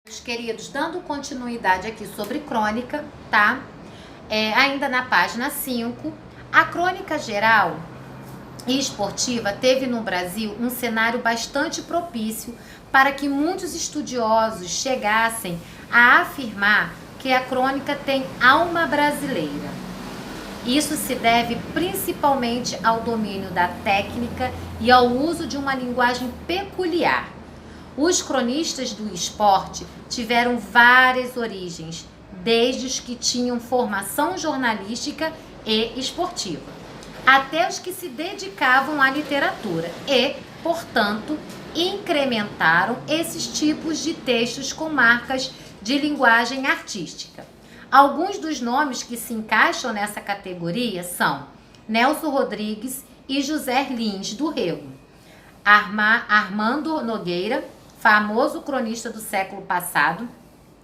Meus queridos, dando continuidade aqui sobre crônica, tá? Ainda na página 5, a crônica geral e esportiva teve no Brasil um cenário bastante propício para que muitos estudiosos chegassem a afirmar que a crônica tem alma brasileira. Isso se deve principalmente ao domínio da técnica e ao uso de uma linguagem peculiar. Os cronistas do esporte tiveram várias origens, desde os que tinham formação jornalística e esportiva, até os que se dedicavam à literatura e, portanto, incrementaram esses tipos de textos com marcas de linguagem artística. Alguns dos nomes que se encaixam nessa categoria são Nelson Rodrigues e José Lins do Rego, Armando Nogueira, famoso cronista do século passado,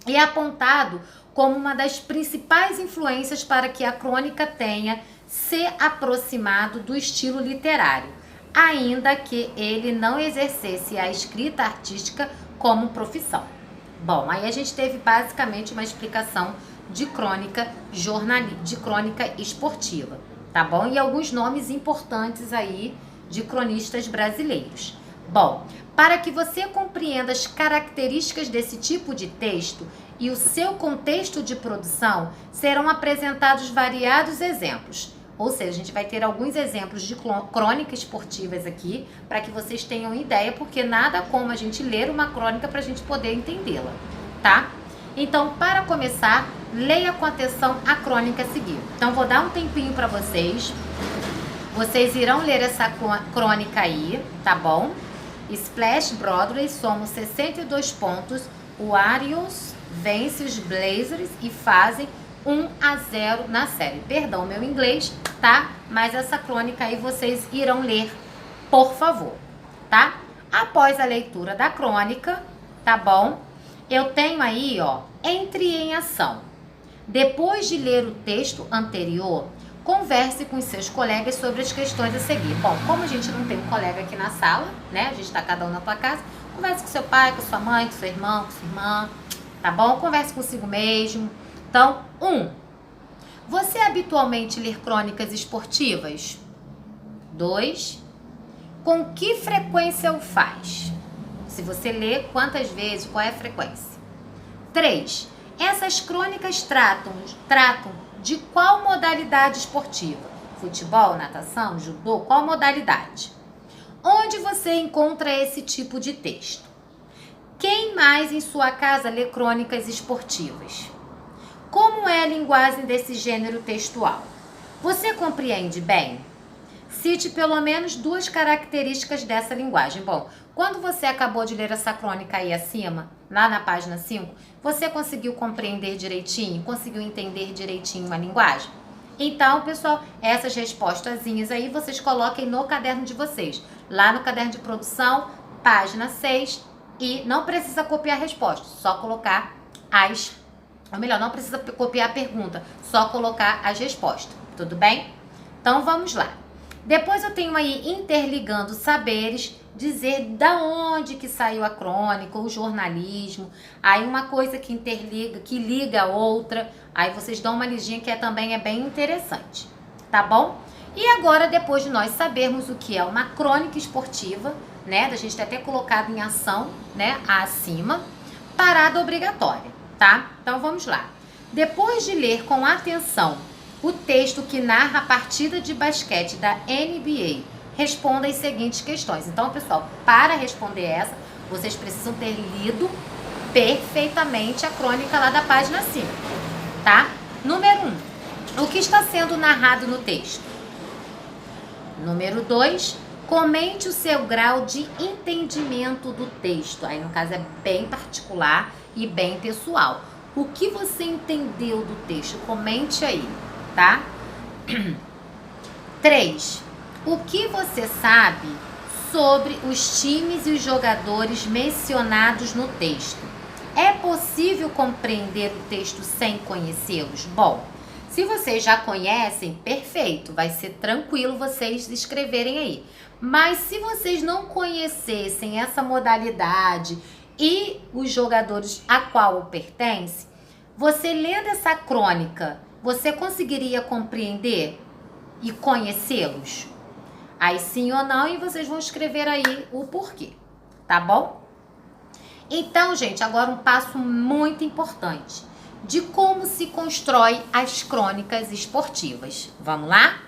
e apontado como uma das principais influências para que a crônica tenha se aproximado do estilo literário, ainda que ele não exercesse a escrita artística como profissão. Bom, aí a gente teve basicamente uma explicação de crônica de crônica esportiva, tá bom? E alguns nomes importantes aí de cronistas brasileiros. Bom, para que você compreenda as características desse tipo de texto e o seu contexto de produção, serão apresentados variados exemplos. Ou seja, a gente vai ter alguns exemplos de crônicas esportivas aqui, para que vocês tenham ideia, porque nada como a gente ler uma crônica para a gente poder entendê-la, tá? Então, para começar, leia com atenção a crônica a seguir. Então, vou dar um tempinho para vocês. Vocês irão ler essa crônica aí, tá bom? Splash Broadway, somos 62 pontos. O Warriors vence os Blazers e fazem 1-0 na série. Perdão meu inglês, tá? Mas essa crônica aí vocês irão ler, por favor, tá? Após a leitura da crônica, tá bom? Eu tenho aí, ó, entre em ação. Depois de ler o texto anterior, converse com os seus colegas sobre as questões a seguir. Bom, como a gente não tem um colega aqui na sala, né? A gente tá cada um na tua casa. Converse com seu pai, com sua mãe, com seu irmão, com sua irmã, tá bom? Converse consigo mesmo. Então, 1. Você habitualmente lê crônicas esportivas? 2. Com que frequência o faz? Se você lê, quantas vezes, qual é a frequência? 3. Essas crônicas tratam de qual modalidade esportiva? Futebol, natação, judô, qual modalidade? Onde você encontra esse tipo de texto? Quem mais em sua casa lê crônicas esportivas? Como é a linguagem desse gênero textual? Você compreende bem? Cite pelo menos 2 características dessa linguagem. Bom, quando você acabou de ler essa crônica aí acima, lá na página 5, você conseguiu compreender direitinho? Conseguiu entender direitinho a linguagem? Então, pessoal, essas respostazinhas aí vocês coloquem no caderno de vocês. Lá no caderno de produção, página 6, e não precisa copiar a resposta, só colocar ou melhor, não precisa copiar a pergunta, só colocar as respostas, tudo bem? Então, vamos lá. Depois eu tenho aí interligando saberes, dizer da onde que saiu a crônica, o jornalismo, aí uma coisa que interliga, que liga a outra, aí vocês dão uma lidinha que também é bem interessante, tá bom? E agora, depois de nós sabermos o que é uma crônica esportiva, né, da gente ter até colocado em ação, né, acima, parada obrigatória, tá? Então vamos lá. Depois de ler com atenção o texto que narra a partida de basquete da NBA, responda as seguintes questões. Então, pessoal, para responder essa, vocês precisam ter lido perfeitamente a crônica lá da página 5, tá? Número 1. O que está sendo narrado no texto? Número 2. Comente o seu grau de entendimento do texto. Aí, no caso, é bem particular e bem pessoal. O que você entendeu do texto? Comente aí, tá? 3. O que você sabe sobre os times e os jogadores mencionados no texto? É possível compreender o texto sem conhecê-los? Bom, se vocês já conhecem, perfeito, vai ser tranquilo vocês escreverem aí. Mas se vocês não conhecessem essa modalidade e os jogadores a qual pertence, você lendo essa crônica, você conseguiria compreender e conhecê-los? Aí sim ou não, e vocês vão escrever aí o porquê, tá bom? Então, gente, agora um passo muito importante de como se constrói as crônicas esportivas. Vamos lá?